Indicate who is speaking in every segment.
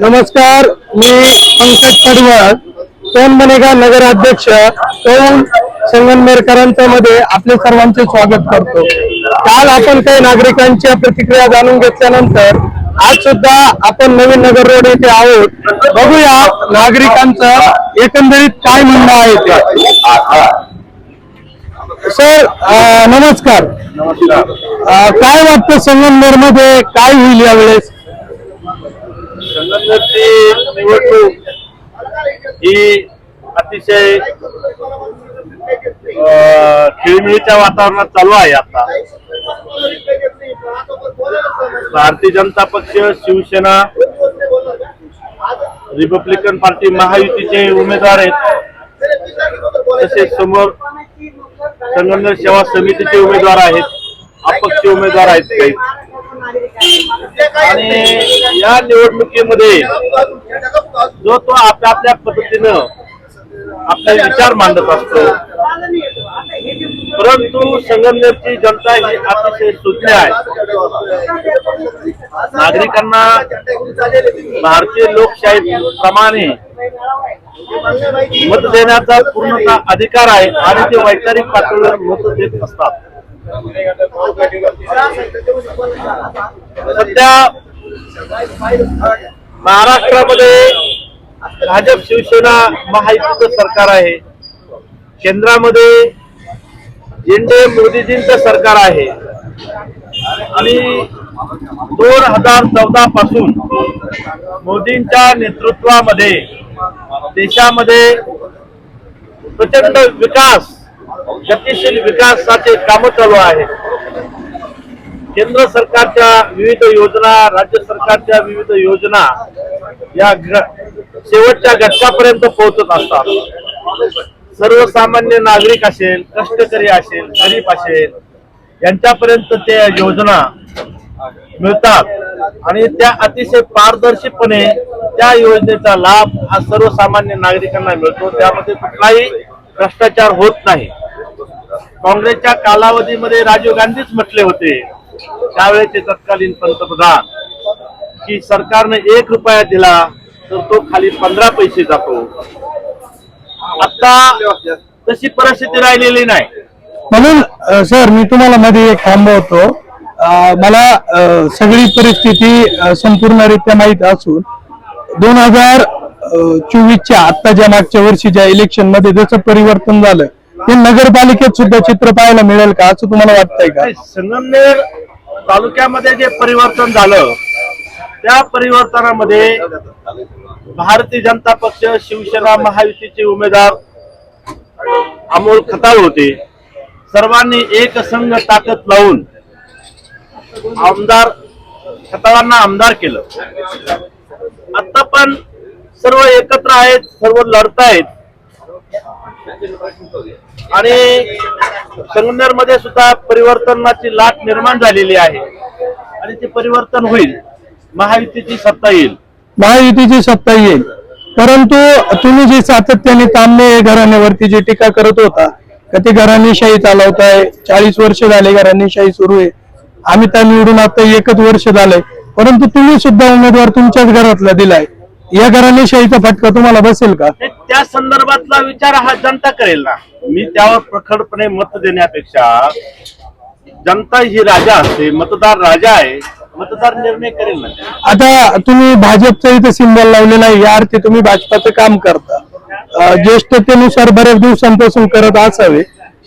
Speaker 1: नमस्कार, मी पंकज पडवळ, कोण बनेगा नगराध्यक्ष कौल संगमनेरकरांच्या मध्ये आपले सर्वांचे स्वागत करतो। काल आपण काही नागरिकांच्या प्रतिक्रिया जाणून घेतल्यानंतर आज सुद्धा आपण नवीन नगर रोड येथे आहोत। बघूया नागरिकांचं एकंदरीत काय म्हणणं आहे ते। सर नमस्कार। काय वाटतं संगमनेर मध्ये काय होईल यावेळेस?
Speaker 2: संगमनेरची निवडणूक ही अतिशय खेळीमेळीच्या वातावरणात चालू आहे। आता भारतीय जनता पक्ष, शिवसेना, रिपब्लिकन पार्टी, महायुतीचे उमेदवार आहेत। तसेच समोर संगमनेर सेवा समितीचे उमेदवार आहेत, अपक्ष उमेदवार आहेत काही। आणि या निवडणुकीमध्ये जो तो आपल्या पद्धतीनं आपले विचार मांडत असतो, परंतु संगमनेरची जनता ही अतिशय सुज्ञ आहे। नागरिकांना भारतीय लोकशाही प्रमाणे मत देण्याचा पूर्णतः अधिकार आहे आणि ते वैचारिक पातळीवर मत देत असतात। सध्या महाराष्ट्रामध्ये भाजप, शिवसेना, महायुतीचं सरकार आहे। केंद्रामध्ये इंडिया मोदीजींचं सरकार आहे आणि 2014 पासून मोदींच्या नेतृत्वामध्ये देशामध्ये प्रचंड विकास, गतिशील विकासाचे काम चालू आहे। केंद्र सरकारच्या विविध योजना, राज्य सरकारच्या विविध योजना या शेवटच्या घटकापर्यंत पोहोचत असतात। सर्वसामान्य नागरिक असेल, कष्टकरी असेल, गरीब असेल, यांच्यापर्यंत त्या योजना मिळतात आणि त्या अतिशय पारदर्शीपणे त्या योजनेचा लाभ हा सर्वसामान्य नागरिकांना मिळतो। त्यामध्ये कुठलाही भ्रष्टाचार होत नाही। काँग्रेसच्या कालावधीमध्ये राजीव गांधीच म्हटले होते, त्यावेळेचे तत्कालीन पंतप्रधान, की सरकारने 1 रुपया दिला तर तो खाली 15 पैसे जातो। आता तशी परिस्थिती राहिलेली नाही।
Speaker 1: म्हणून सर मी तुम्हाला मध्ये एक थांबवतो। मला सगळी परिस्थिती संपूर्णरित्या माहित असून 2024च्या आत्ताच्या मागच्या वर्षीच्या इलेक्शन मध्ये जसं परिवर्तन झालं ते नगरपालिकेत सुद्धा चित्र पाहायला मिळेल का असं तुम्हाला वाटतंय का?
Speaker 2: संगमनेर तालुक्यामध्ये जे परिवर्तन झालं त्या परिवर्तनामध्ये भारतीय जनता पक्ष, शिवसेना, महायुतीचे उमेदवार अमोल खताळ होते। सर्वांनी एक संघ ताकद लावून आमदार खताळांना आमदार केलं। आता पण सर्व एकत्र आहेत, सर्व लढतायत आणि संगमनेर मध्ये सुद्धा परिवर्तनाची लाट निर्माण झालेली आहे आणि ते परिवर्तन होईल। महायुतीची सत्ता येईल,
Speaker 1: महायुतीची सत्ता येईल। परंतु तुम्ही जी सातत्याने तांबे घराण्यावरती जी टीका करत होता का ते घराणेशाही चालवताय, 40 वर्ष झाले घराणेशाही सुरू आहे, आम्ही त्या निवडून आता 1च वर्ष झालंय, परंतु तुम्ही सुद्धा उमेदवार तुमच्याच घरातला दिलाय, या घराणेशाहीचा फटका तुम्हाला बसेल का?
Speaker 2: त्या संदर्भातला विचार हा जनता करेल ना। मी त्यावर प्रखरपणे मत देण्यापेक्षा जनता ही राजा असते, मतदार राजा आहे, मतदार निर्णय करेल ना।
Speaker 1: आता तुम्ही भाजपचा इथे सिंबल लावलेला आहे, या अर्थी तुम्ही भाजपाचं काम करता, ज्येष्ठतेनुसार बऱ्याच दिवसांपासून करत असावे,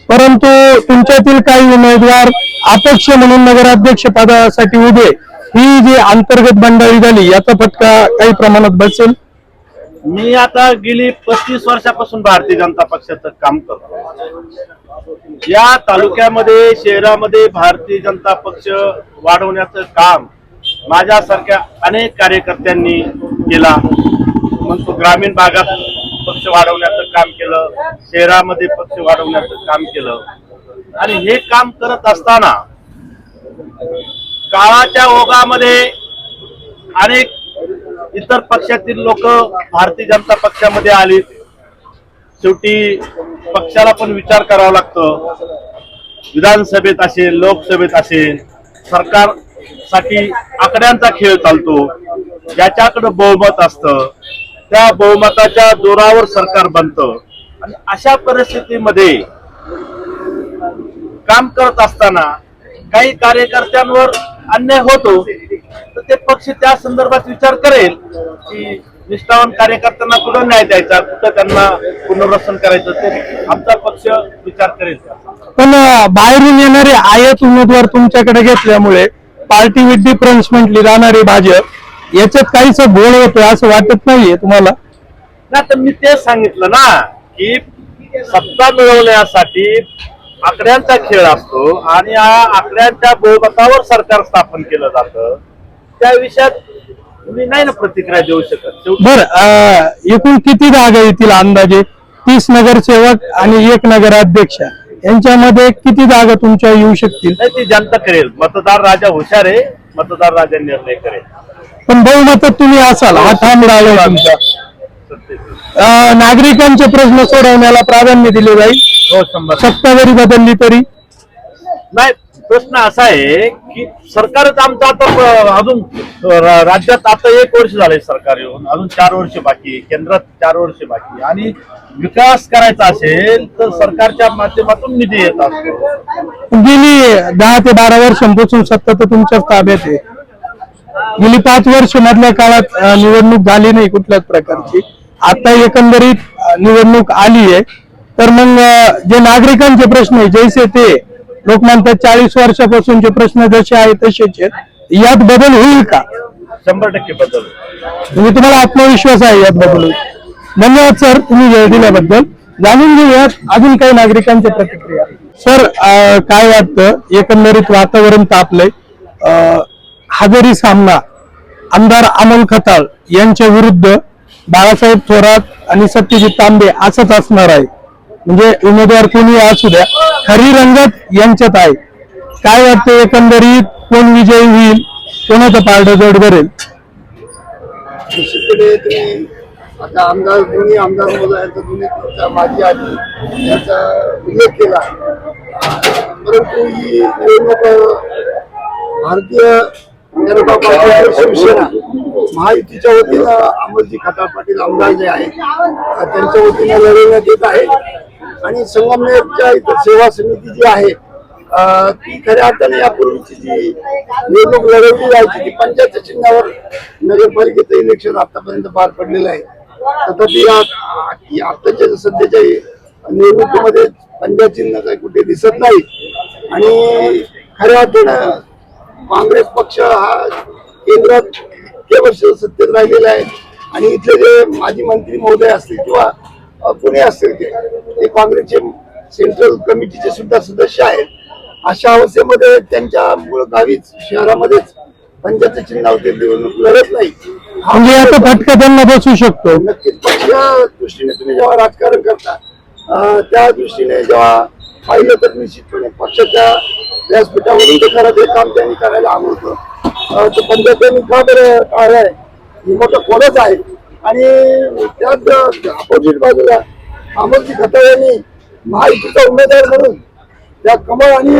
Speaker 1: परंतु तुमच्यातील काही उमेदवार अपक्ष म्हणून नगराध्यक्ष पदासाठी उभे, ही जी अंतर्गत बंडाळी झाली याचा फटका काही प्रमाणात बसेल?
Speaker 2: मी आता गेली 35 वर्षापासून भारतीय जनता पक्षाचं काम करतो। या तालुक्यामध्ये, शहरामध्ये भारतीय जनता पक्ष वाढवण्याचं काम माझ्यासारख्या अनेक कार्यकर्त्यांनी केला। मग तो ग्रामीण भागात पक्ष वाढवण्याचं काम केलं, शहरामध्ये पक्ष वाढवण्याचं काम केलं आणि हे काम करत असताना काळाच्या ओघामध्ये अनेक इतर पक्षातील लोक भारतीय जनता पक्षामध्ये आले। शेवटी पक्षाला पण विचार करावा लागतो। विधानसभेत असेल, लोकसभेत असेल, सरकारसाठी आकड्यांचा खेळ चालतो। ज्याच्याकडे बहुमत असतं त्या बहुमताच्या जोरावर सरकार बनतं आणि अशा परिस्थितीमध्ये काम करत असताना काही कार्यकर्त्यांवर अन्याय होतो तर ते पक्ष त्या संदर्भात विचार करेल की निष्ठावान कार्यकर्त्यांना कुठं न्याय द्यायचा, कुठं त्यांना पुनर्वसन करायचं, ते आमचा पक्ष विचार करेल.
Speaker 1: पण बाहेरून येणारे आयात उमेदवार तुमच्याकडे घेतल्यामुळे पार्टी विथ डिफरन्स म्हटली जाणारी भाजप याच्यात काहीच घोळ होतोय असं वाटत नाहीये तुम्हाला?
Speaker 2: नाही तर मी तेच सांगितलं ना की सत्ता मिळवण्यासाठी आकड्यांचा खेळ असतो आणि या आकड्यांच्या बहुमतावर सरकार स्थापन केलं जातं. त्या विषयात तुम्ही नाही ना प्रतिक्रिया देऊ शकत.
Speaker 1: बर, एकूण किती जागा येतील अंदाजे? 30 नगरसेवक आणि 1 नगराध्यक्ष यांच्यामध्ये किती जागा तुमच्या येऊ शकतील?
Speaker 2: नाही, ती जनता करेल. मतदार राजा हुशार आहे, मतदार राजा निर्णय करेल.
Speaker 1: पण बहुमतात तुम्ही असाल हा ठाम राहिला तुमचा. नागरिकांचे प्रश्न सोडवण्याला प्राधान्य दिले जाईल.
Speaker 2: हो, 100%.
Speaker 1: सत्ता जरी बदलली तरी
Speaker 2: नाही, प्रश्न असा आहे की सरकारच आमचं आता अजून राज्यात आता 1 वर्ष झालंय सरकार येऊन, अजून 4 वर्ष बाकी आहे, केंद्रात 4 वर्ष बाकी आहे. आणि विकास करायचा असेल तर सरकारच्या माध्यमातून निधी येत असतो.
Speaker 1: गेली 10 ते 12 वर्षांपासून सत्ता तर तुमच्याच ताब्यात आहे. गेली 5 वर्ष मधल्या काळात निवडणूक झाली नाही कुठल्याच प्रकारची. आता एकंदरीत निवडणूक आली आहे तर मग जे नागरिकांचे प्रश्न आहे जैसे ते लोक म्हणतात 40 वर्षापासूनचे प्रश्न जसे आहे तसेच आहेत, यात बदल होईल का?
Speaker 2: 100% बदल.
Speaker 1: म्हणजे तुम्हाला आत्मविश्वास आहे यात बदल होईल? धन्यवाद सर, तुम्ही वेळ दिल्याबद्दल. जाणून घेऊयात अजून काही नागरिकांच्या प्रतिक्रिया. सर, काय वाटतं एकंदरीत वातावरण तापलंय, हजेरी सामना आमदार अमोल खताळ यांच्या विरुद्ध बाळासाहेब थोरात आणि सत्यजित तांबे असंच असणार आहे. म्हणजे उमेदवार कोणी असू द्या, खरी रंगत यांच्यात आहे. काय वाटतं एकंदरीत कोण विजयी होईल, कोणाचं पारडं जड भरेल?
Speaker 3: निश्चितपणे तुम्ही आता आमदार दोन्ही आमदार महोदयांचा दोन्ही माजी आधी याचा उल्लेख केला. परंतु ही निवडणूक भारतीय जनता पार्टी शिवसेना महायुतीच्या वतीनं अमोलजी खताळ पाटील आमदार जे आहेत त्यांच्या वतीनं लढवण्यात येत आहे. आणि संगमनेरच्या इतर सेवा समिती जी आहे ती खऱ्या अर्थाने यापूर्वीची जी निवडणूक लढवली जायची ती पंचायत चिन्हावर नगरपालिकेचं इलेक्शन आतापर्यंत पार पडलेलं आहे. तथापि आताच्या सध्याच्या निवडणुकीमध्ये पंचायत चिन्ह काही कुठे दिसत नाही. आणि खऱ्या अर्थानं काँग्रेस पक्ष हा केंद्रात इतके वर्ष सत्तेत राहिलेला आहे आणि इथले जे माजी मंत्री महोदय असतील किंवा पुणे असतील ते काँग्रेसचे सेंट्रल कमिटीचे सुद्धा सदस्य आहेत. अशा अवस्थेमध्ये त्यांच्या मूळ गावीच शहरामध्येच पंचायत चिन्हावरती निवडणूक लढत नाही.
Speaker 1: म्हणजे याचा फटका त्यांना बसू शकतो.
Speaker 3: नक्कीच पक्षाच्या दृष्टीने तुम्ही जेव्हा राजकारण करता त्या दृष्टीने जेव्हा पाहिलं तर निश्चितपणे पक्षाच्या व्यासपीठावरून ते खरं ते काम त्यांनी करायला हवं होतं. तर पंचायतींनी का बरं टाळलंय ही मोठं कोणच आहे. आणि त्याच अपोजिट बाजूला अमोलजी खताळ यांनी महायुतीचा उमेदवार म्हणून त्या कमळ आणि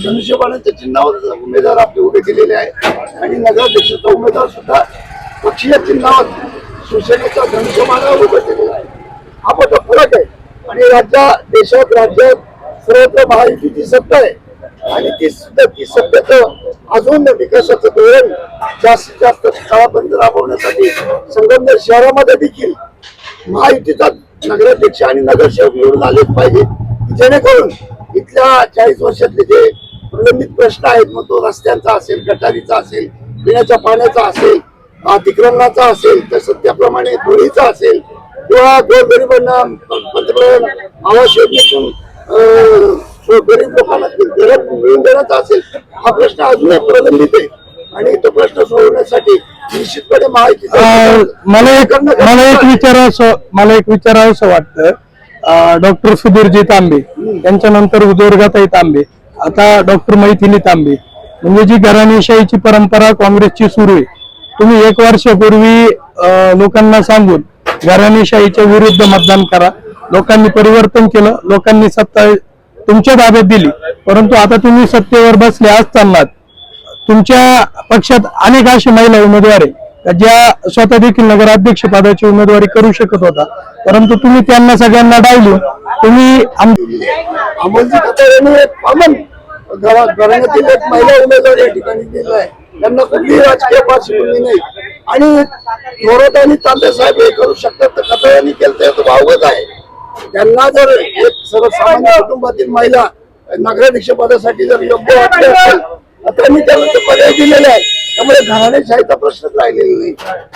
Speaker 3: धनुष्यबाणाच्या चिन्हावर उमेदवार आपले उभे केलेले आहेत. आणि नगराध्यक्षाचा उमेदवार सुद्धा पक्षीय चिन्हावर शिवसेनेचा धनुष्यबाणावर उभे केलेला आहे. हा मोठा फरक आहे. आणि देशात राज्यात सर्वत्र महायुतीची सत्ता आहे आणि ती सत्तेचं अजून विकासाचं धोरण जास्तीत जास्त काळापर्यंत राबवण्यासाठी संगमनेर शहरामध्ये देखील महायुतीचा नगराध्यक्ष आणि नगरसेवक निवडून आलेच पाहिजे, जेणेकरून इथल्या 40 वर्षातले जे प्रलंबित प्रश्न आहेत, मग तो रस्त्यांचा असेल, गटारीचा असेल, पिण्याच्या पाण्याचा असेल, अतिक्रमणाचा असेल, तसंच त्याप्रमाणे धुळीचा असेल किंवा गोरगरिबांना पंतप्रधान आवास योजनेतून गरीब लोकांना घर मिळवून देण्याचा असेल, हा प्रश्न अजूनही प्रलंबित आहे. आणि तो प्रश्न सोडवण्यासाठी निश्चितपणे माहिती
Speaker 1: मला एक विचारावंसं वाटतं. डॉक्टर सुधीरजी तांबे त्यांच्यानंतर उदोरगाताई तांबे, आता डॉक्टर मैथिली तांबे, म्हणजे जी घराणेशाहीची परंपरा काँग्रेसची सुरू आहे. तुम्ही 1 वर्षापूर्वी लोकांना सांगून घराणेशाहीच्या विरुद्ध मतदान करा, लोकांनी परिवर्तन केलं, लोकांनी सत्ता तुमच्या ताब्यात दिली. परंतु आता तुम्ही सत्तेवर बसले असताना तुमच्या पक्षात अनेक अशी महिला उमेदवार आहे ज्या स्वतः देखील नगराध्यक्ष पदाची उमेदवारी करू शकत होता, परंतु तुम्ही त्यांना सगळ्यांना डावलून तुम्ही
Speaker 3: अमोलजी खताळ यांनी एक कॉमन घराण्यातील एक महिला उमेदवार या ठिकाणी दिला आहे. त्यांना कुठलीही राजकीय पार्श्वभूमी नाही आणि थोरात आणि तांबे साहेब हे करू शकतात तर खताळ यांनी केलं तर भावगत आहे. त्यांना जर एक सर्वसामान्य कुटुंबातील महिला नगराध्यक्ष पदासाठी जर योग्य वाटले असेल तर त्यांनी त्यांना ते पर्याय दिलेले आहे. त्यामुळे घराणेशाहीचा प्रश्नच राहिलेला नाही.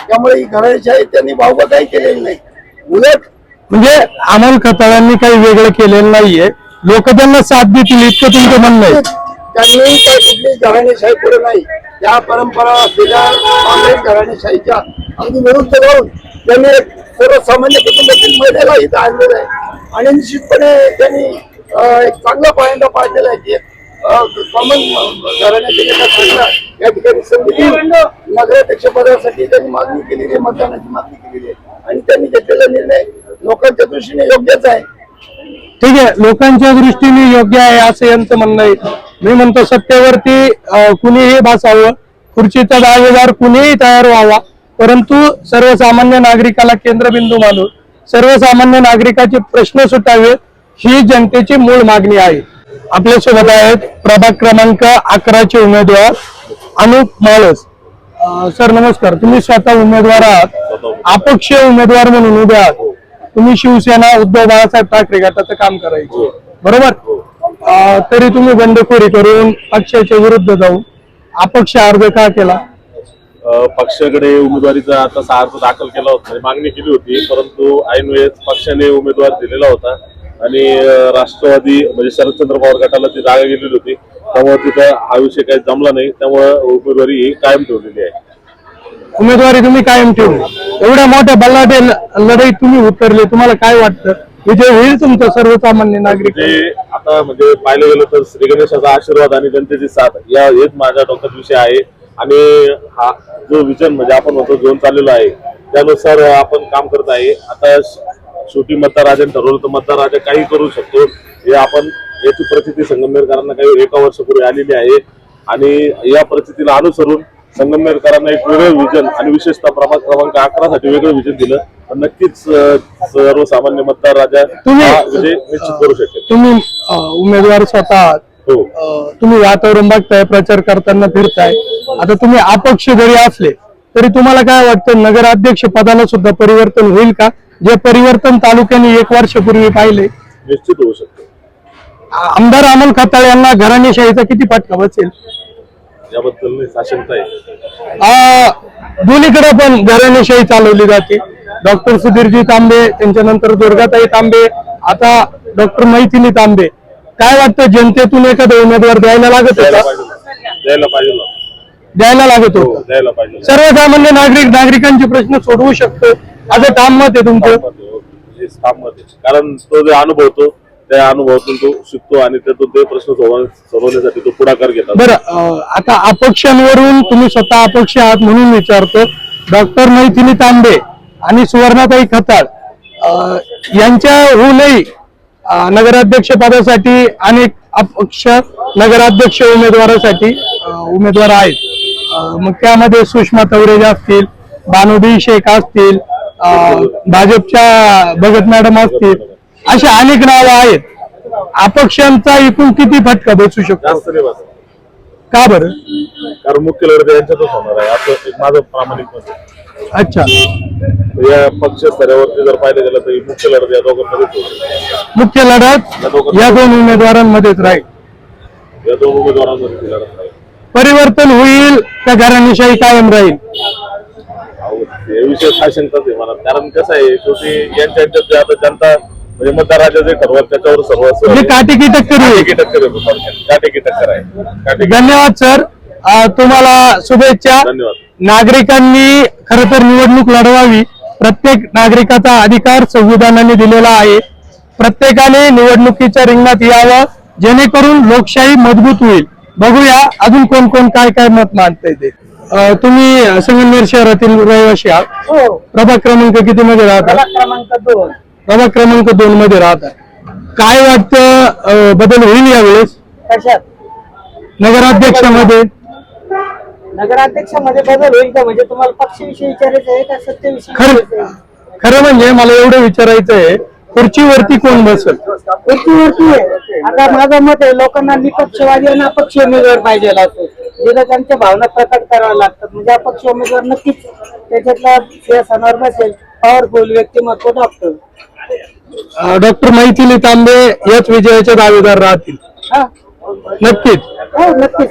Speaker 3: त्यामुळे ही घराणेशाही त्यांनी भावगतही केलेली नाही. उलट
Speaker 1: म्हणजे अमोल खताळांनी काही वेगळं केलेलं नाहीये, लोक त्यांना साथ देतील इतकं तुमचं म्हणणं आहे.
Speaker 3: त्यांनी काही कुठली घराणेशाही पुढे नाही, त्या परंपरा असलेल्या काँग्रेस घराणेशाहीच्या अगदी विरुद्ध जाऊन त्यांनी एक सर्वसामान्य कुटुंबातील महिलेला इथं आणलेलं आहे आणि निश्चितपणे त्यांनी एक चांगला पायंडा पाडलेला आहे की कॉमन घराण्यातील एका स्त्रीला या ठिकाणी संधी देऊन नगराध्यक्ष पदासाठी त्यांनी मागणी केलेली आहे, मतदानाची मागणी केलेली आहे आणि त्यांनी घेतलेला निर्णय लोकांच्या दृष्टीने योग्यच आहे.
Speaker 1: ठीक आहे, लोकांच्या दृष्टीने योग्य आहे असं यांचं म्हणणं आहे. मी म्हणतो सत्तेवरती कुणीही बसावं, खुर्चीचा दावेदार कुणीही तयार व्हावा, परंतु सर्वसामान्य नागरिकाला केंद्रबिंदू मानून सर्वसामान्य नागरिकाचे प्रश्न सुटावे ही जनतेची मूळ मागणी आहे. आपल्यासोबत आहेत प्रभाग क्रमांक 11चे उमेदवार अनुप माळस. सर नमस्कार, तुम्ही स्वतः उमेदवार आहात, अपक्ष उमेदवार म्हणून उभे आहात. तुम्ही शिवसेना उद्धव बाळासाहेब ठाकरे गटाचं काम करायचे बरोबर, तरी तुम्ही बंडखोरी करून पक्षाच्या विरुद्ध जाऊन अपक्ष अर्ज का केला?
Speaker 4: पक्षाकडे उमेदवारीचा तसा अर्ज दाखल केला होता, मागणी केली होती, परंतु ऐनवेळेस पक्षाने उमेदवार दिलेला होता आणि राष्ट्रवादी म्हणजे शरदचंद्र पवार गटाला ती जागा गेलेली होती. त्यामुळे तिथं हा विषय काही जमला नाही, त्यामुळे उमेदवारी ही कायम ठेवलेली आहे.
Speaker 1: उमेदवारी तुम्ही कायम ठेवली, एवढ्या मोठ्या बल्लाटे लढाईत तुम्ही उतरले, तुम्हाला काय वाटतं विजय होईल तुमचा सर्वसामान्य नागरिक?
Speaker 4: आता म्हणजे पाहिलं गेलं तर श्री गणेशाचा आशीर्वाद आणि जनतेची साथ या हेच माझ्या डोक्यात विषय आहे आणि हा जो विजन म्हणजे आपण म्हणतो झोन चाललेला आहे त्यानुसार आपण काम करत आहे. आता शेवटी मतदार राजाने ठरवलं तर मतदार राजा काही करू शकतो, हे आपण याची प्रचिती संगमनेरकरांना काही एका वर्षापूर्वी आलेली आहे आणि या परिस्थितीला अनुसरून संगमनेरकरांना एक वेगळं विजन आणि विशेषतः प्रभाग क्रमांक 11 साठी वेगळं विजन दिलं, पण नक्कीच सर्वसामान्य मतदार राजा विजय निश्चित करू शकेल.
Speaker 1: तुम्ही उमेदवार स्वतः आहात,
Speaker 4: हो,
Speaker 1: तुम्ही वातावरण बघताय, प्रचार करताना फिरताय, आता तुम्ही अपक्ष जरी असले तरी तुम्हाला काय वाटतं नगराध्यक्ष पदाला सुद्धा परिवर्तन होईल का? जे परिवर्तन तालुक्याने 1 वर्षापूर्वी पाहिले
Speaker 4: निश्चित होऊ शकते.
Speaker 1: आमदार अमोल खताळ यांना घराणेशाहीचा किती फटका बसेल
Speaker 4: याबद्दल मी साशंक आहे.
Speaker 1: दोन्हीकडे पण घराणेशाही चालवली जाते. डॉक्टर सुधीरजी तांबे, त्यांच्यानंतर दुर्गाताई तांबे, आता डॉक्टर मैथिली तांबे. काय वाटतं जनतेतून एखादा उमेदवार द्यायला लागत होता? द्यायला लागत होता.
Speaker 4: द्यायला पाहिजे.
Speaker 1: सर्वसामान्य नागरिकांचे प्रश्न सोडवू शकतो असं ठाम मत आहे तुमचं?
Speaker 4: कारण तो जे अनुभवतो त्या अनुभवातून तो शिकतो आणि त्यातून ते प्रश्न सोडवण्यासाठी तो पुढाकार घेतात.
Speaker 1: बरं, आता अपक्षांवरून तुम्ही स्वतः अपक्ष आहात म्हणून विचारतो, डॉक्टर मैथिली तांबे आणि सुवर्णाताई खताळ यांच्याहूनही नगराध्यक्ष पदासाठी अनेक अपक्ष नगराध्यक्ष उमेदवारासाठी उमेदवार आहेत. मग त्यामध्ये सुषमा तवरेजा असतील, बानुदी शेख असतील, भाजपच्या भगत मॅडम असतील, अशी अनेक नावं आहेत. अपक्षांचा एकूण किती फटका बसू शकतो?
Speaker 4: जास्त नाही बसत.
Speaker 1: का बरं?
Speaker 4: कारण मुख्य लढत यांच्यातच होणार आहे असं एक माझं प्रामाणिक मत आहे.
Speaker 1: अच्छा,
Speaker 4: या पक्ष स्तरावरती जर पाहिलं गेलं तर मुख्य लढत या दोघांमध्येच होईल.
Speaker 1: मुख्य लढत या दोन उमेदवारांमध्येच राहील.
Speaker 4: या दोन उमेदवारांमध्ये लढत आहे.
Speaker 1: परिवर्तन होईल का घराणेशाही कायम राहील?
Speaker 4: हे विषय साशंकच आहे मला, कारण कसं आहे शेवटी यांच्या आता जनता म्हणजे मतदार राजा जे ठरवत त्याच्यावर सर्व
Speaker 1: काटेकी टक्कर
Speaker 4: आहे.
Speaker 1: धन्यवाद सर, तुम्हाला शुभेच्छा.
Speaker 4: धन्यवाद.
Speaker 1: नागरिकांनी खर तर निवडणूक लढवावी, प्रत्येक नागरिकाचा अधिकार संविधानाने दिलेला आहे. प्रत्येकाने निवडणुकीच्या रिंगणात यावं जेणेकरून लोकशाही मजबूत होईल. बघूया अजून कोण कोण काय काय मत मांडता ते. तुम्ही संगमनेर शहरातील रहिवासी आहात, प्रभाग क्रमांक किती मध्ये राहता? प्रभाग क्रमांक 2 मध्ये राहता. काय वाटतं बदल होईल यावेळेस
Speaker 5: कशात?
Speaker 1: नगराध्यक्षामध्ये?
Speaker 5: नगराध्यक्षामध्ये बदल होईल का? म्हणजे तुम्हाला पक्षाविषयी विचारायचं आहे का सत्तेविषयी
Speaker 1: खरं
Speaker 5: विचारायचं आहे?
Speaker 1: खरं म्हणजे मला एवढं विचारायचं आहे, खुर्चीवरती कोण बसेल?
Speaker 5: वरती आहे. आता माझं मत आहे, लोकांना निपक्षवादी आणि अपक्ष उमेदवार पाहिजे असतो, जिथे त्यांच्या भावना प्रकट कराव्या लागतात. म्हणजे अपक्ष उमेदवार नक्कीच त्याच्यातला सिंहासनावर बसेल, पॉवरफुल व्यक्तिमत्व डॉक्टर.
Speaker 1: डॉक्टर मैथिली तांबे याच विजयाचे दावेदार राहतील.
Speaker 5: हा,
Speaker 1: नक्कीच.
Speaker 5: हो नक्कीच.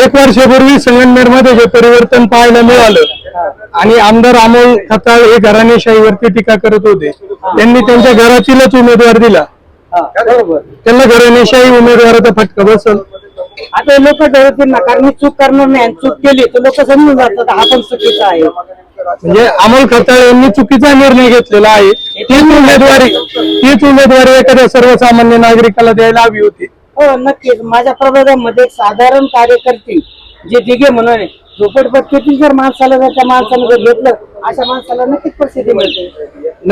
Speaker 1: 1 वर्षापूर्वी संगमनेर मध्ये जे परिवर्तन पाहायला मिळालं आणि आमदार अमोल खताळ हे घराणेशाहीवरती टीका करत होते, त्यांनी त्यांच्या घरातीलच उमेदवार दिला.
Speaker 5: हा, बरोबर.
Speaker 1: त्यांना घराणेशाही उमेदवाराचा फटका बसल.
Speaker 5: आता लोक ठरवतील ना, कारण मी चूक करणार नाही आणि चूक केली तर लोक समजून जातात हा पण चुकीचा आहे.
Speaker 1: म्हणजे अमोल खताळ यांनी चुकीचा निर्णय घेतलेला आहे. तीच उमेदवारी एखाद्या सर्वसामान्य नागरिकाला द्यायला हवी होती.
Speaker 5: हो नक्कीच. माझ्या प्रभागामध्ये एक साधारण कार्यकर्ते जे दिघे म्हणून आहे, झोपडपट्टीतील जर माणसाला जर त्या माणसानं जर घेतलं, अशा माणसाला नक्कीच प्रसिद्धी मिळते.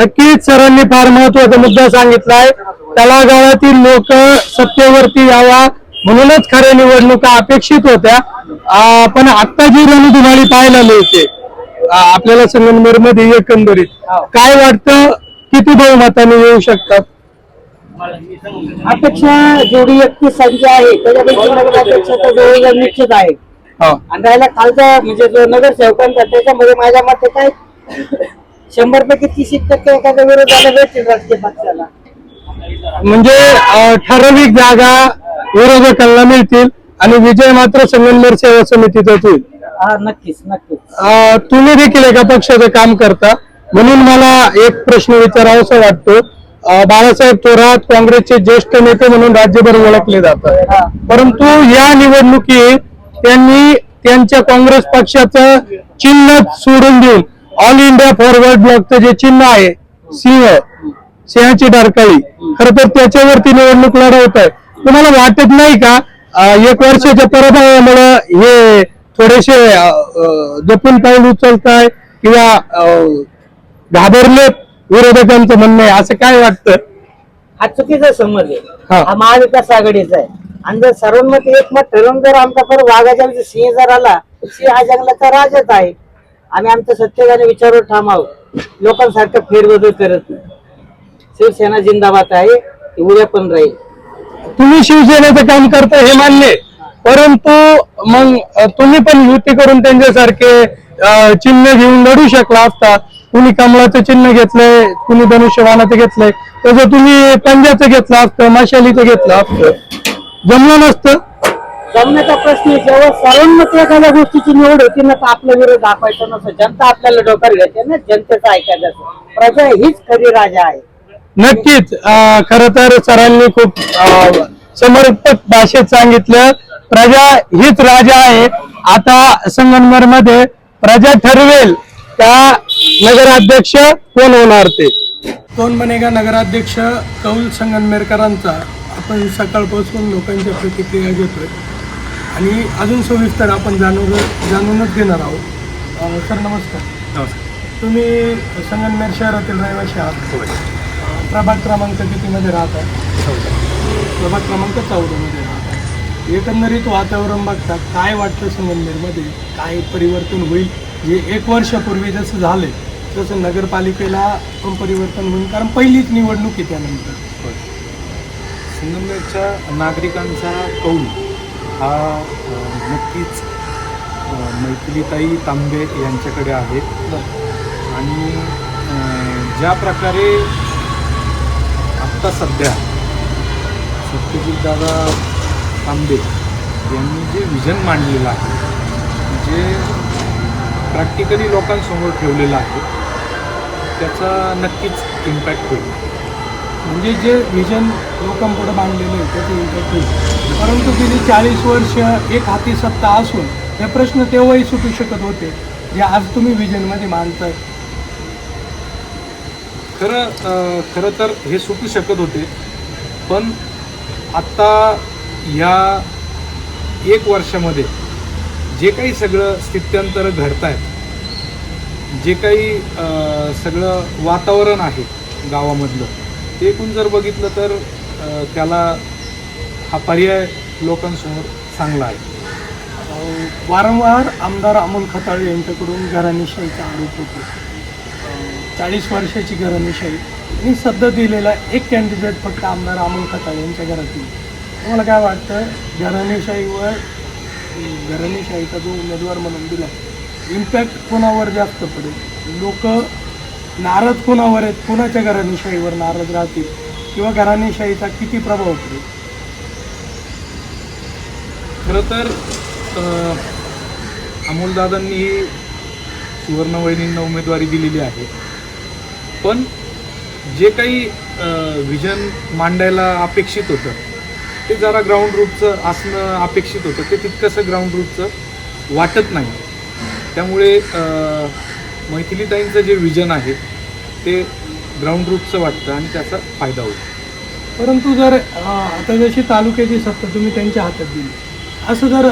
Speaker 1: नक्कीच सरांनी फार महत्वाचा मुद्दा सांगितलाय. तळागाळातील लोक सत्तेवरती यावा म्हणूनच खऱ्या निवडणुका अपेक्षित होत्या. पण आता जी रणधुमाळी पाहायला मिळते आपल्याला संगमनेर मध्ये एकंदरीत, काय वाटतं किती बहुमताने येऊ शकतात?
Speaker 5: अपेक्षा जेवढी व्यक्ती संख्या आहे त्याच्यापैकी नगराध्यक्षाचा जवळजवळ निश्चित आहे. आणि राहिला खालचा म्हणजे जो नगरसेवकांचा, त्याच्यामध्ये माझ्या मते काय 100% 30% एखाद्या विरोधाला भेटतील राजकीय पक्षाला.
Speaker 1: म्हणजे ठराविक जागा विरोधकांना मिळतील आणि विजय मात्र संगमनेर सेवा समितीचाच होईल.
Speaker 5: हा नक्कीच नक्कीच.
Speaker 1: तुम्ही देखील एका पक्षाचं काम करता म्हणून मला एक प्रश्न विचारावासा वाटतो. बाळासाहेब थोरात काँग्रेसचे ज्येष्ठ नेते म्हणून राज्यभर ओळखले जातात, परंतु या निवडणुकीत त्यांनी त्यांच्या काँग्रेस पक्षाचं चिन्ह सोडून देऊन ऑल इंडिया फॉरवर्ड ब्लॉकचं जे चिन्ह आहे सिंहाची डरकाळी, खरं तर त्याच्यावरती निवडणूक लढवत आहे. तुम्हाला वाटत नाही का 1 वर्षाच्या पराभवामुळे हे थोडेसे जपून पाऊल उचलताय किंवा घाबरले विरोधकांचं म्हणणं आहे, असं काय वाटतं?
Speaker 5: हा चुकीचा समज आहे.
Speaker 1: हा.
Speaker 5: हा महाविकास आघाडीचा आहे. आणि जर सर्वांमध्ये एकमत ठरवून जर आमचा परत वाघाच्या सिंह जर आला, सिंह हा जंगलाचा राजाच आहे. आम्ही आमच्या सत्तेगाने विचारवर ठाम आहोत, लोकांसारखं फेरबदल करत नाही. शिवसेना जिंदाबाद आहे, ती उद्या पण राहील.
Speaker 1: तुम्ही शिवसेनेचं काम करता हे मान्य आहे, परंतु मग तुम्ही पण युती करून त्यांच्यासारखे चिन्ह घेऊन लढू शकला असता. कुणी कमळाचं चिन्ह घेतलंय, कुणी धनुष्यबाणाचं घेतलंय, तसं तुम्ही पंजाचं घेतलं असतं, मशालीचं घेतलं असतं, जमलं नसतं.
Speaker 5: जमण्याचा प्रश्न आहे. जेव्हा सर्वांमध्ये एखाद्या गोष्टीची निवड होती ना, तर आपला विरोध दाखवायचा नसतो. जनता आपल्याला डोक्यावर घ्यायचे ना, जनतेचं ऐकायचं असतं. प्रजा हीच खरी राजा आहे.
Speaker 1: नक्कीच. खर तर सरांनी खूप समर्पक भाषेत सांगितलं, प्रजा हीच राजा आहे. आता संगमनेर मध्ये प्रजा ठरवेल त्या नगराध्यक्ष कोण होणार ते. कोण बनेगा नगराध्यक्ष कौल संगमनेरकरांचा आपण सकाळपासून लोकांच्या प्रतिक्रिया घेतोय आणि अजून सविस्तर आपण जाणूनच घेणार आहोत. सर नमस्कार.
Speaker 6: नमस्कार.
Speaker 1: तुम्ही संगमनेर शहरातील रहिवासी आहात. प्रभाग क्रमांक कितीमध्ये राहतात? प्रभाग क्रमांक 14 मध्ये राहतात. एकंदरीत वातावरण बघता काय वाटतं संगमनेरमध्ये काय परिवर्तन होईल? जे 1 वर्षापूर्वी जसं झालंय तसं नगरपालिकेला पण परिवर्तन होईल, कारण पहिलीच निवडणूक आहे त्यानंतर.
Speaker 6: संगमनेरच्या नागरिकांचा कौल हा नक्कीच मैथिलीताई तांबे यांच्याकडे आहे. आणि ज्या प्रकारे आत्ता सध्या सत्यजितदादा तांबे यांनी जे विजन मांडलेलं आहे, जे प्रॅक्टिकली लोकांसमोर ठेवलेलं आहे, त्याचा नक्कीच इम्पॅक्ट होईल.
Speaker 1: म्हणजे जे विजन लोकांपुढे बांधलेलं आहे त्याचं इम्पॅक्ट होईल. परंतु गेली 40 वर्ष एक हाती सत्ता असून हे प्रश्न तेव्हाही सुटू शकत होते जे आज तुम्ही विजनमध्ये मांडताय.
Speaker 6: खरं तर हे सुटू शकत होते, पण आत्ता ह्या 1 वर्षामध्ये जे काही सगळं स्थित्यंतर घडत आहेत, जे काही सगळं वातावरण आहे गावामधलं, ते एकूण जर बघितलं तर त्याला हा पर्याय लोकांसमोर चांगला आहे.
Speaker 1: वारंवार आमदार अमोल खताळे यांच्याकडून घराणेशाहीचा आरोप होतो. 40 वर्षाची घराणेशाही आणि सध्या दिलेला एक कॅन्डिडेट फक्त आमदार अमोल खताळे यांच्या घरातील. तुम्हाला काय वाटतं घराणेशाहीचा जो उमेदवार म्हणून दिला इम्पॅक्ट कोणावर जास्त पडेल? लोक नाराज कोणावर आहेत, कोणाच्या घराणेशाहीवर नाराज राहतील किंवा घराणेशाहीचा किती प्रभाव पडेल?
Speaker 6: खरं तर अमोलदादांनी सुवर्णवहिनींना उमेदवारी दिलेली आहे, पण जे काही विजन मांडायला अपेक्षित होतं ते जरा ग्राउंड रूटचं असणं अपेक्षित होतं, ते तितकंसं ग्राउंड रूटचं वाटत नाही. त्यामुळे मैथिलीताईंचं जे विजन आहे ते ग्राउंड रूटचं वाटतं आणि त्याचा फायदा होतो.
Speaker 1: परंतु जर आता जशी तालुक्याची सत्ता तुम्ही त्यांच्या हातात दिली, असं जर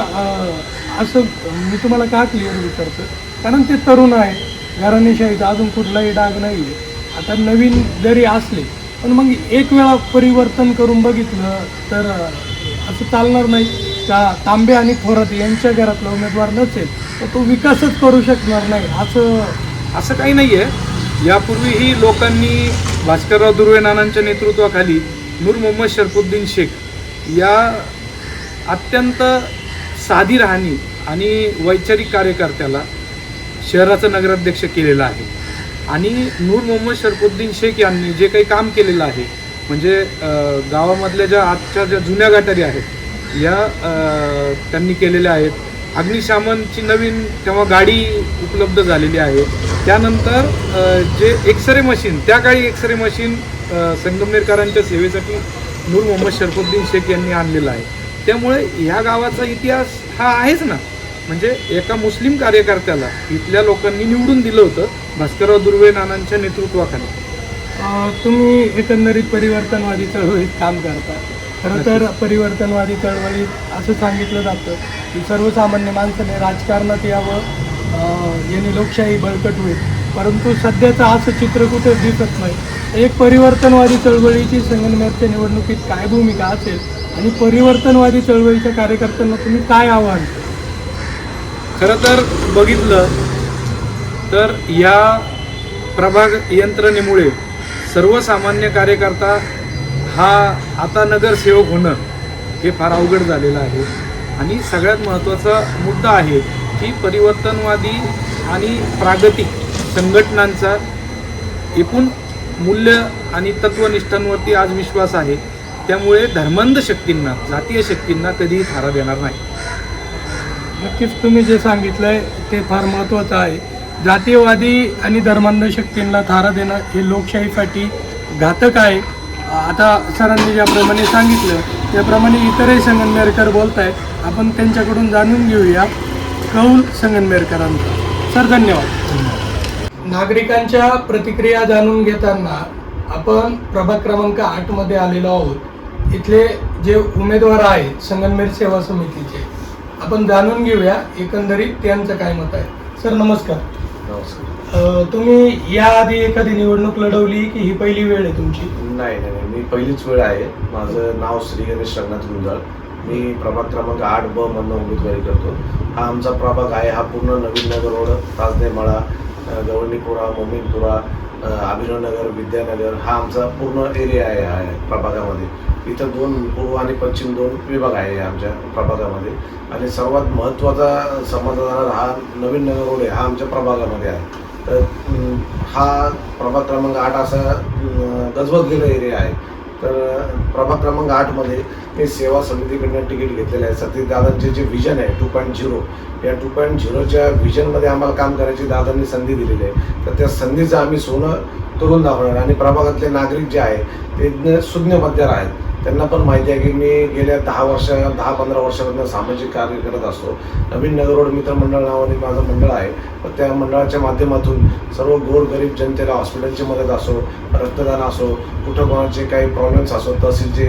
Speaker 1: असं मी तुम्हाला का क्लिअर विचारतो, कारण ते तरुण आहे, घराणेशाहीचा अजून कुठलाही डाग नाही आहे. आता नवीन जरी असले पण मग एक वेळा परिवर्तन करून बघितलं तर असं चालणार नाही का? तांबे आणि थोरात यांच्या घरातला उमेदवार नसेल तर तो विकासच करू शकणार नाही,
Speaker 6: असं काही नाही आहे. यापूर्वीही लोकांनी भास्करराव दुर्वे नानांच्या नेतृत्वाखाली नूर मोहम्मद शरफुद्दीन शेख या अत्यंत साधी राहणी आणि वैचारिक कार्यकर्त्याला शहराचा नगराध्यक्ष केलेला आहे. आणि नूर मोहम्मद शरफुद्दीन शेख यांनी जे काही काम केलेलं आहे, म्हणजे गावामधल्या ज्या आजच्या ज्या जुन्या गटारी आहेत या त्यांनी केलेल्या आहेत. अग्निशामनची नवीन तेव्हा गाडी उपलब्ध झालेली आहे. त्यानंतर जे एक्सरे मशीन, त्या काळी एक्सरे मशीन संगमनेरकरांच्या सेवेसाठी नूर मोहम्मद शरफुद्दीन शेख यांनी आणलेला आहे. त्यामुळे ह्या गावाचा इतिहास हा आहेच ना. म्हणजे एका मुस्लिम कार्यकर्त्याला इथल्या लोकांनी निवडून दिलं होतं भास्करराव दुर्वे नानांच्या नेतृत्वाखाली.
Speaker 1: तुम्ही एकंदरीत परिवर्तनवादी चळवळीत काम करता. खरं तर परिवर्तनवादी चळवळीत असं सांगितलं जातं की सर्वसामान्य माणसाने राजकारणात यावं, याने लोकशाही बळकट होईल. परंतु सध्याचं असं चित्र कुठे दिसत नाही. एक परिवर्तनवादी चळवळीची संगमनेरच्या निवडणुकीत काय भूमिका असेल आणि परिवर्तनवादी चळवळीच्या कार्यकर्त्यांना तुम्ही काय आव्हान?
Speaker 6: खरं तर बघितलं तर या प्रभाग यंत्रणेमुळे सर्वसामान्य कार्यकर्ता हा आता नगरसेवक होणं हे फार अवघड झालेलं आहे. आणि सगळ्यात महत्त्वाचा मुद्दा आहे की परिवर्तनवादी आणि प्रागतिक संघटनांचा एकूण मूल्य आणि तत्वनिष्ठांवरती आज विश्वास आहे. त्यामुळे धर्मांध शक्तींना, जातीय शक्तींना कधीही थारा देणार नाही.
Speaker 1: नक्कीच तुम्ही जे सांगितलंय ते फार महत्त्वाचं आहे. जातीयवादी आणि धर्मांध शक्तींना थारा देणं हे लोकशाहीसाठी घातक आहे. आता सरांनी ज्याप्रमाणे सांगितलं त्याप्रमाणे इतरही संगमनेरकर बोलत आहेत. आपण त्यांच्याकडून जाणून घेऊया कौल संगमनेरकरांचा. सर धन्यवाद. नागरिकांच्या प्रतिक्रिया जाणून घेताना आपण प्रभाग क्रमांक 8 मध्ये आलेलो आहोत. इथले जे उमेदवार आहेत संगमनेर सेवा समितीचे, आपण जाणून घेऊया एकंदरीत त्यांचं काय मत आहे. सर नमस्कार. तुम्ही याआधी एखादी निवडणूक लढवली की ही पहिली वेळ आहे तुमची?
Speaker 7: नाही, मी पहिलीच वेळ आहे. माझं नाव श्री गणेश रंगनाथ गुंजाळ. मी प्रभाग क्रमांक 8B मधनं उमेदवारी करतो. हा आमचा प्रभाग आहे. हा पूर्ण नवीन नगर रोड, ताजनेमाळा, गवळणीपुरा, मोमीनपुरा, अभिनवनगर, विद्यानगर हा आमचा पूर्ण एरिया आहे प्रभागामध्ये. इथं 2 पूर्व आणि पश्चिम 2 विभाग आहे आमच्या प्रभागामध्ये. आणि सर्वात महत्त्वाचा समाजाला हा नवीन नगर रोड आहे, हा आमच्या प्रभागामध्ये आहे. तर हा प्रभाग क्रमांक 8 असा गजबजलेला एरिया आहे. तर प्रभाग क्रमांक 8मध्ये मी सेवा समितीकडनं तिकीट घेतलेलं आहे. सतीशदादांचे जे विजन आहे 2.0, या 2.0च्या व्हिजनमध्ये आम्हाला काम करायची दादांनी संधी दिलेली आहे. तर त्या संधीचं आम्ही सोनं करून दाखवणार. आणि प्रभागातले नागरिक जे आहे ते सुज्ञ मध्यर आहेत. त्यांना पण माहिती आहे की मी गेल्या 10-15 वर्षापासून सामाजिक कार्य करत असतो. नवीन नगर रोड मित्र मंडळ नावाने माझं मंडळ आहे. त्या मंडळाच्या माध्यमातून सर्व गोरगरीब जनतेला हॉस्पिटलची मदत असो, रक्तदान असो, कुठं कोणाचे काही प्रॉब्लेम्स असो, तहसीलचे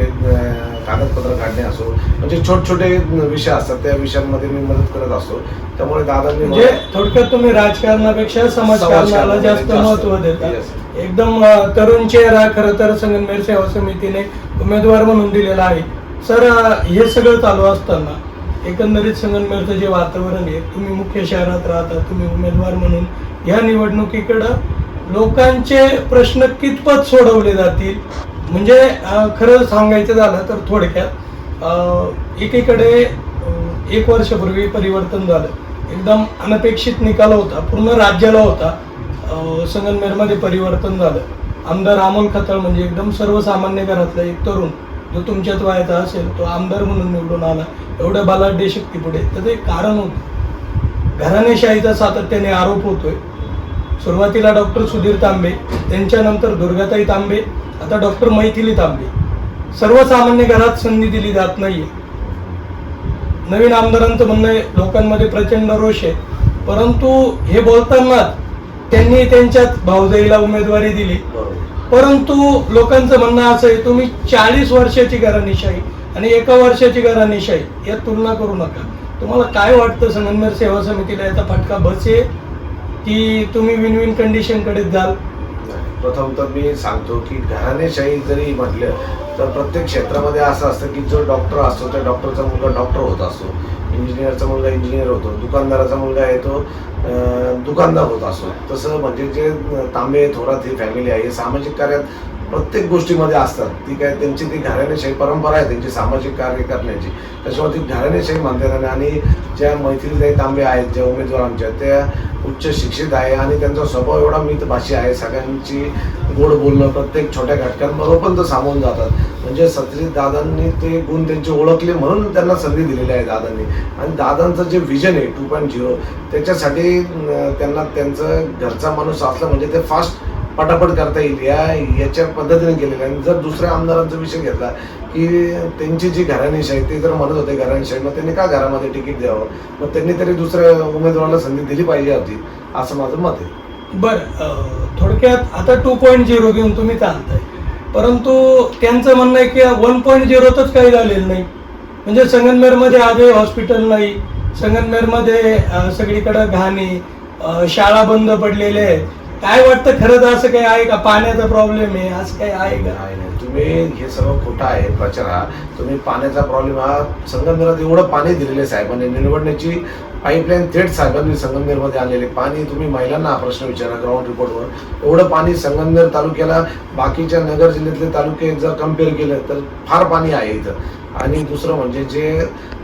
Speaker 7: कागदपत्र काढणे असो, म्हणजे छोटे विषय असतात त्या विषयांमध्ये मी मदत करत असतो. त्यामुळे दादांनी
Speaker 1: म्हणजे थोडक्यात तुम्ही राजकारणापेक्षा समाजकारणाला जास्त महत्त्व देता. एकदम तरुण चेहरा खरं तर संगमनेर सेवा समितीने उमेदवार म्हणून दिलेला आहे. सर हे सगळं चालू असताना एकंदरीत संगमनेरचं जे वातावरण आहे, तुम्ही मुख्य शहरात राहता, तुम्ही उमेदवार म्हणून ह्या निवडणुकीकडं लोकांचे प्रश्न कितपत सोडवले जातील, म्हणजे खरं सांगायचं झालं तर थोडक्यात एकीकडे 1 वर्षापूर्वी परिवर्तन झालं, एकदम अनपेक्षित निकाल होता, पूर्ण राज्याला होता. संगमनेरमध्ये परिवर्तन झालं. आमदार अमोल खताळ म्हणजे एकदम सर्वसामान्य घरातला एक तरुण जो तुमच्यात वयाचा असेल तो आमदार म्हणून निवडून आला, एवढ्या बलाढ्य शक्तीपुढे. त्याचं एक कारण होतं, घराणेशाहीचा सातत्याने आरोप होतोय. सुरुवातीला डॉक्टर सुधीर तांबे, त्यांच्यानंतर दुर्गाताई तांबे, आता डॉक्टर मैथिली तांबे. सर्वसामान्य घरात संधी दिली जात नाहीये. नवीन आमदारांचं म्हणणं आहे लोकांमध्ये प्रचंड रोष आहे, परंतु हे बोलताना त्यांनी त्यांच्यात भाऊजाईला उमेदवारी दिली. परंतु लोकांचं म्हणणं असं आहे, तुम्ही 40 वर्षाची घराणेशाही आणि 1 वर्षाची घराणेशाही यात तुलना करू नका. तुम्हाला काय वाटतं, संगमनेर सेवा समितीला याचा फटका बसेल की तुम्ही विन विन कंडिशनकडे जाल?
Speaker 7: प्रथम तर मी सांगतो की घराणेशाही जरी म्हटलं तर प्रत्येक क्षेत्रामध्ये असं असतं की जो डॉक्टर असतो त्या डॉक्टरचा मुलगा डॉक्टर होत असतो, इंजिनियरचा मुलगा इंजिनियर होतो, दुकानदाराचा मुलगा आहे तो दुकानदार होत असतो. तसं म्हणजे जे तांबे थोरात ही फॅमिली आहे, सामाजिक कार्यात प्रत्येक गोष्टीमध्ये असतात. ती काय त्यांची ती घराणेशाही परंपरा आहे त्यांची सामाजिक कार्य करण्याची, त्याच्यामुळे ती घराणेशाही म्हणतात. आणि ज्या मैथिलीताई तांबे आहेत ज्या उमेदवार आमच्या, त्या उच्च शिक्षित आहे आणि त्यांचा स्वभाव एवढा मितभाषी आहे, सगळ्यांची गोड बोलणं, प्रत्येक छोट्या घटकांबरोबर पण ते सामावून जातात. म्हणजे सत्यजित दादांनी ते गुण त्यांचे ओळखले म्हणून त्यांना संधी दिलेली आहे दादांनी. आणि दादांचं जे विजन आहे 2.0 त्याच्यासाठी त्यांना त्यांचं घरचा माणूस असला म्हणजे ते फास्ट पटापट करता येईल याच्या पद्धतीने केलेलं आहे. जर दुसऱ्या आमदारांचा विषय घेतला की त्यांची जी घराणेशाही ते जर म्हणत होते घराणेशाही, मग त्यांनी का घरामध्ये तिकीट द्यावं, मग त्यांनी तरी दुसऱ्या उमेदवाराला संधी दिली पाहिजे होती असं माझं मत आहे.
Speaker 1: बरं, थोडक्यात आता 2.0 घेऊन तुम्ही चालताय, परंतु त्यांचं म्हणणं आहे की 1.0तच काही झालेलं नाही. म्हणजे संगमनेरमध्ये आजही हॉस्पिटल नाही, संगमनेरमध्ये सगळीकडे घाणी, शाळा बंद पडलेल्या आहेत. काय वाटतं, खरंच असं काही आहे का? पाण्याचा प्रॉब्लेम आहे, असं काही आहे का?
Speaker 7: नाही, तुम्ही हे सगळं खोटं आहे प्रचार हा. तुम्ही पाण्याचा प्रॉब्लेम हा संगमनेरात एवढं पाणी दिलेले साहेबांनी, निवडण्याची पाईपलाईन थेट साहेबांनी संगमनेरमध्ये आणलेले पाणी. तुम्ही महिलांना हा प्रश्न विचारा ग्राउंड रिपोर्टवर, एवढं पाणी संगमनेर तालुक्याला बाकीच्या नगर जिल्ह्यातले तालुके जर कम्पेअर केलं तर फार पाणी आहे इथं. आणि दुसरं म्हणजे जे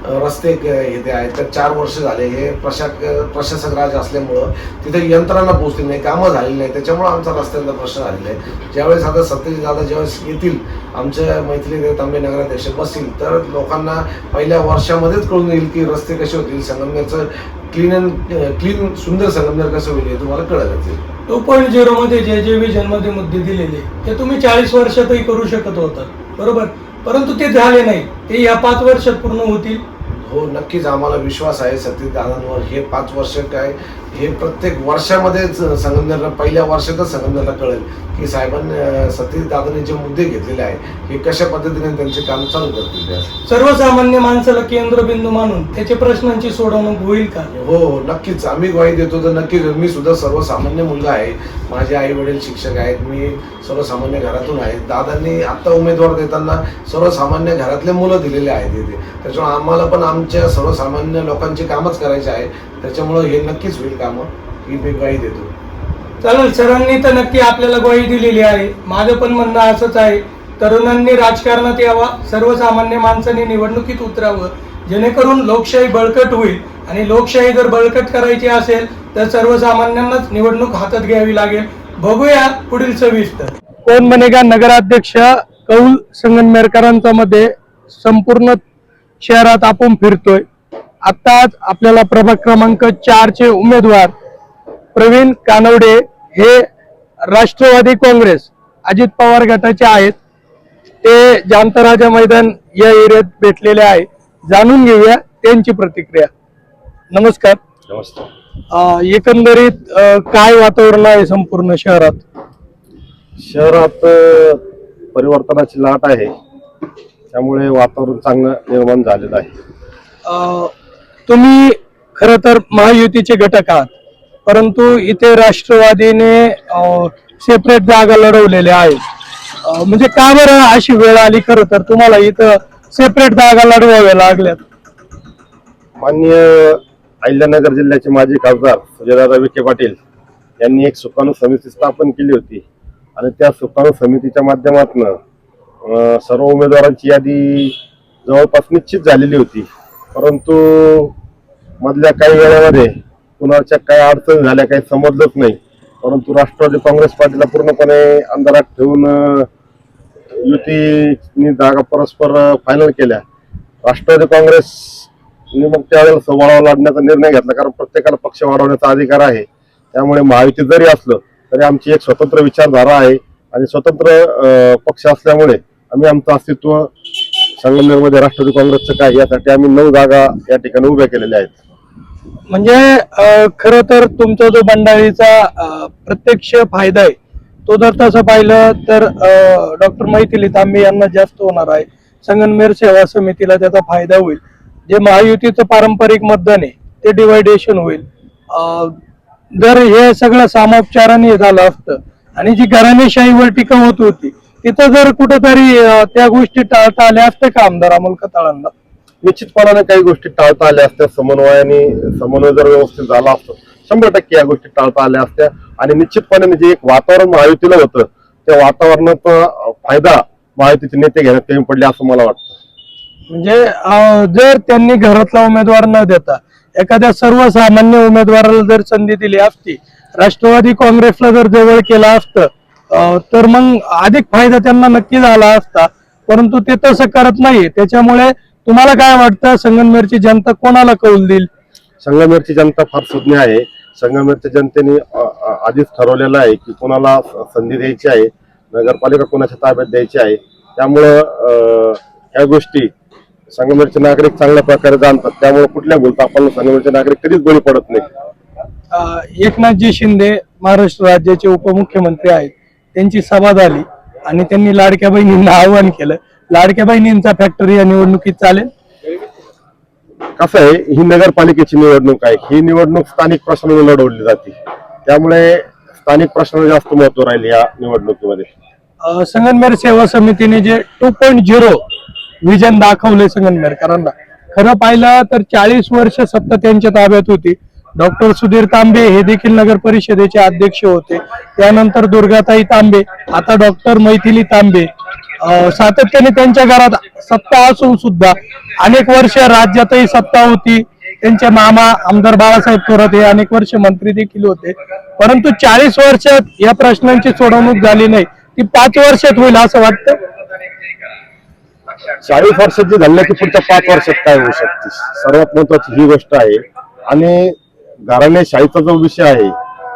Speaker 7: रस्ते हे आहेत तर 4 वर्ष झाले हे प्रशासक राज असल्यामुळं तिथे यंत्रणा पोहोचली नाही, कामं झालेली नाही, त्याच्यामुळं आमचा रस्त्यांचा प्रश्न झालेला आहे. ज्यावेळेस आता सत्यजित दादा ज्यावेळेस येतील, आमच्या मैथिली तांबे नगराध्यक्ष बसतील, तर लोकांना पहिल्या वर्षामध्येच कळून येईल की रस्ते कसे होतील, संगमनेरचं क्लीन सुंदर संगमनेर कसं होईल हे तुम्हाला कळलंच आहे.
Speaker 1: 2.0 मध्ये जे विजनमध्ये मुद्दे दिलेले ते तुम्ही 40 वर्षातही करू शकत होता, बरोबर, परंतु ते झाले नाही, ते या 5 वर्षात पूर्ण होतील.
Speaker 7: हो, नक्कीच आम्हाला विश्वास आहे सत्यजित दादांवर. हे 5 वर्ष काय, हे प्रत्येक वर्षामध्येच संगमनेरला पहिल्या वर्षातच संगमनेरला कळेल की साहेबांनी सत्यजित दादांनी जे मुद्दे घेतलेले आहे हे कशा पद्धतीने त्यांचे काम चालू करतील.
Speaker 1: सर्वसामान्य माणसाला केंद्रबिंदू मानून त्याच्या प्रश्नांची सोडवणूक होईल का?
Speaker 7: हो, नक्कीच आम्ही ग्वाही देतो. तर नक्कीच मी सुद्धा सर्वसामान्य मुलगा आहे, माझे आई वडील शिक्षक आहेत, मी सर्वसामान्य घरातून आहे. दादांनी आत्ता उमेदवार देताना सर्वसामान्य घरातले मुलं दिलेले आहेत इथे, त्याच्यामुळे आम्हाला पण आमच्या सर्वसामान्य लोकांची कामच करायची आहे, त्याच्यामुळं हे नक्कीच होईल कामं ही मी ग्वाही देतो.
Speaker 1: चालेल, सरांनी तर नक्की आपल्याला ग्वाही दिलेली आहे. माझं पण म्हणणं असंच आहे, तरुणांनी राजकारणात यावा, सर्वसामान्य माणसांनी निवडणुकीत उतरावं, जेणेकरून लोकशाही बळकट होईल. आणि लोकशाही जर बळकट करायची असेल तर सर्वसामान्यांनाच निवडणूक हातात घ्यावी लागेल. बघूया पुढील सविस्तर. कोण बनेगा नगराध्यक्ष कौल संगमनेरकरांचा मध्ये संपूर्ण शहरात आपण फिरतोय. आताच आपल्याला प्रभाग क्रमांक 4 चे उमेदवार प्रवीण कानवडे हे राष्ट्रवादी काँग्रेस अजित पवार गटाचे आहेत. ते जामतराजा मैदान या एरियात भेटलेले आहे. जाणून घेऊया त्यांची प्रतिक्रिया. नमस्कार.
Speaker 4: नमस्कार.
Speaker 1: एकंदरीत काय वातावरण आहे संपूर्ण शहरात?
Speaker 8: शहरात परिवर्तनाची लाट आहे, त्यामुळे वातावरण चांगलं निर्माण झालेलं आहे.
Speaker 1: तुम्ही खरं तर महायुतीचे घटक आहात, परंतु इथे राष्ट्रवादीने सेपरेट जागा लढवलेल्या आहेत. म्हणजे का बरं अशी वेळ आली खरं तर तुम्हाला इथं सेपरेट जागा लढवाव्या लागल्यात?
Speaker 8: माननीय अहिल्यानगर जिल्ह्याचे माजी खासदार सुजयदादा विखे पाटील यांनी एक सुकाणू समिती स्थापन केली होती आणि त्या सुकाणू समितीच्या माध्यमातून सर्व उमेदवारांची यादी जवळपास निश्चित झालेली होती. परंतु मधल्या काही वेळामध्ये कुणाच्या काही अडचणी झाल्या काही समजलंच नाही. परंतु राष्ट्रवादी काँग्रेस पार्टीला पूर्णपणे अंधारात ठेवून युतीने जागा परस्पर फायनल केल्या. राष्ट्रवादी काँग्रेसने मग त्यावेळेला वाढवा लाडण्याचा निर्णय घेतला, कारण प्रत्येकाला पक्ष वाढवण्याचा अधिकार आहे. त्यामुळे महायुती जरी असलं तरी आमची एक स्वतंत्र विचारधारा आहे आणि स्वतंत्र पक्ष असल्यामुळे आम्ही आमचं अस्तित्व संगमनेरमध्ये राष्ट्रवादी काँग्रेसचं काय यासाठी आम्ही 9 जागा या ठिकाणी उभ्या केलेल्या आहेत.
Speaker 1: म्हणजे खरं तर तुमचा जो मंडळीचा प्रत्यक्ष फायदा आहे तो जर तसं पाहिलं तर डॉक्टर मैथिली तांबे यांना जास्त होणार आहे. संगमनेर सेवा समितीला त्याचा फायदा होईल. जे महायुतीचं पारंपरिक मतदान आहे ते डिवायडेशन होईल. जर हे सगळं सामोपचाराने झालं असतं आणि जी घराणेशाहीवर टीका होत होती तिथं जर कुठेतरी त्या गोष्टी टाळता आल्या असत्या का आमदार अमोल खताळांना?
Speaker 8: निश्चितपणाने काही गोष्टी टाळता आल्या असत्या. समन्वय जर व्यवस्थित झाला असतो 100% या गोष्टी टाळता आल्या असत्या आणि निश्चितपणे जे एक वातावरण महायुतीला होतं त्या वातावरणाचा फायदा महायुतीचे नेते घेण्यात कमी पडले असं मला वाटतं.
Speaker 1: म्हणजे जर त्यांनी घरातला उमेदवार न देता एखाद्या सर्वसामान्य उमेदवाराला जर संधी दिली असती, राष्ट्रवादी काँग्रेसला जर जवळ केलं असतं तर मग अधिक फायदा त्यांना नक्की झाला असता. परंतु ते तसं करत नाही. त्याच्यामुळे तुम्हाला काय वाटतं संगमनेरची जनता कोणाला कौल देईल?
Speaker 8: संगमनेरची जनता फार सुज्ञ आहे. संगमनेरच्या जनतेने आधीच ठरवलेलं आहे की कोणाला संधी द्यायची आहे, नगरपालिका कोणाच्या ताब्यात द्यायची आहे. त्यामुळं ह्या गोष्टी संगमनेरचे नागरिक चांगल्या प्रकारे जाणतात. त्यामुळे कुठल्या भूलथापांना संगमनेरचे नागरिक कधीच बळी पडत नाही.
Speaker 1: एकनाथजी शिंदे महाराष्ट्र राज्याचे उपमुख्यमंत्री आहेत. त्यांची सभा झाली आणि त्यांनी लाडक्या बहिणींना आवाहन केलं. लाडक्या बहिणींचा फॅक्टरी या निवडणुकीत चालेल?
Speaker 8: कसं आहे, ही नगरपालिकेची निवडणूक आहे. ही निवडणूक स्थानिक प्रश्नाने लढवली जाते. त्यामुळे स्थानिक प्रश्नाला जास्त महत्व राहील या निवडणुकीमध्ये.
Speaker 1: संगमनेर सेवा समितीने जे 2.0 विजन दाखवले संगमनेरकरांना, खरं पाहिलं तर 40 वर्ष सत्ता त्यांच्या ताब्यात होती. डॉक्टर सुधीर तांबे हे देखील नगर परिषदेचे अध्यक्ष होते. त्यानंतर दुर्गाताई तांबे, आता डॉक्टर मैथिली तांबे. सातत्याने त्यांच्या घरात सत्ता असून सुद्धा अनेक वर्ष राज्यातही सत्ता होती. त्यांचे मामा आमदार बाळासाहेब थोरात हे अनेक वर्ष मंत्री देखील होते. परंतु 40 वर्षात या प्रश्नांची सोडवणूक झाली नाही. ती 5 वर्षात होईल असं वाटतं?
Speaker 8: 40 वर्षात जी झाली की पुढच्या 5 वर्षात काय होऊ शकते, सर्वात महत्वाची ही गोष्ट आहे. आणि घराणेशाहीचा जो विषय आहे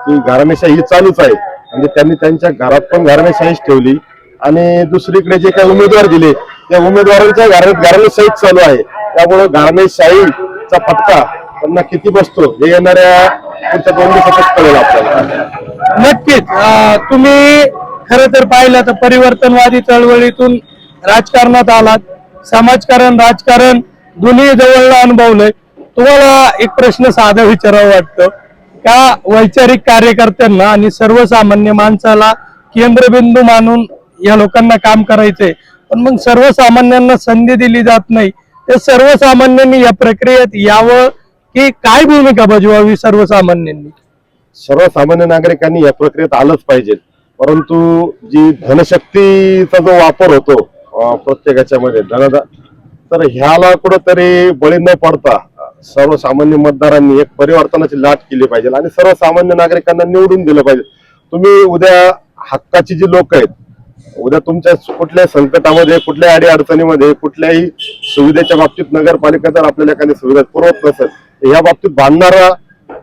Speaker 8: की घराणेशाही ही चालूच आहे. म्हणजे त्यांनी त्यांच्या घरात पण घराणेशाहीच ठेवली आणि दुसरीकडे जे काही उमेदवार दिले त्या उमेदवारांच्या घराणेशाहीच चालू आहे. त्यामुळे घराणेशाहीचा फटका त्यांना किती बसतो हे येणाऱ्या पुढच्या 2 दिवसातच कळेल आपल्याला.
Speaker 1: नक्कीच. तुम्ही खरं तर पाहिलं तर परिवर्तनवादी चळवळीतून राजकारणात आलात. समाजकारण राजकारण दोन्ही जवळ अनुभवलंय. तुम्हाला एक प्रश्न साधा विचारावा वाटतं का, वैचारिक कार्यकर्त्यांना आणि सर्वसामान्य माणसाला केंद्रबिंदू मानून या लोकांना काम करायचंय, पण मग सर्वसामान्यांना संधी दिली जात नाही. ते सर्वसामान्यांनी या प्रक्रियेत यावं की काय भूमिका बजवावी सर्वसामान्यांनी?
Speaker 8: सर्वसामान्य नागरिकांनी या प्रक्रियेत आलंच पाहिजे. परंतु जी धनशक्तीचा जो वापर होतो प्रत्येकाच्या मध्ये तर ह्याला कुठंतरी बळी न पडता सर्वसामान्य मतदारांनी एक परिवर्तनाची लाट केली पाहिजे आणि सर्वसामान्य नागरिकांना निवडून दिलं पाहिजे. तुम्ही उद्या हक्काची जी लोक आहेत, उद्या तुमच्या कुठल्याही संकटामध्ये, कुठल्याही अडी अडचणीमध्ये, कुठल्याही सुविधेच्या बाबतीत नगरपालिका जर आपल्याला एखादी सुविधा पुरवत नसेल या बाबतीत बांधणारा,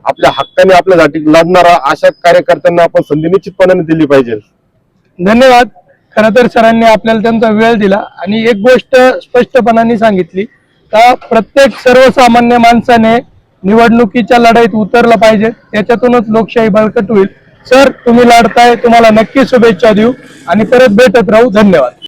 Speaker 8: आपल्या हक्काने आपल्यासाठी लढणारा अशा कार्यकर्त्यांना आपण संधी निश्चितपणाने दिली पाहिजे.
Speaker 1: धन्यवाद. खरं तर सरांनी आपल्याला त्यांचा वेळ दिला आणि एक गोष्ट स्पष्टपणाने सांगितली का प्रत्येक सर्वसामान्य माणसाने निवडणुकीच्या लढाईत उतरलं पाहिजे. त्याच्यातूनच लोकशाही बळकट होईल. सर, तुम्ही लढताय, तुम्हाला नक्की शुभेच्छा देऊ आणि परत भेटत राहू. धन्यवाद.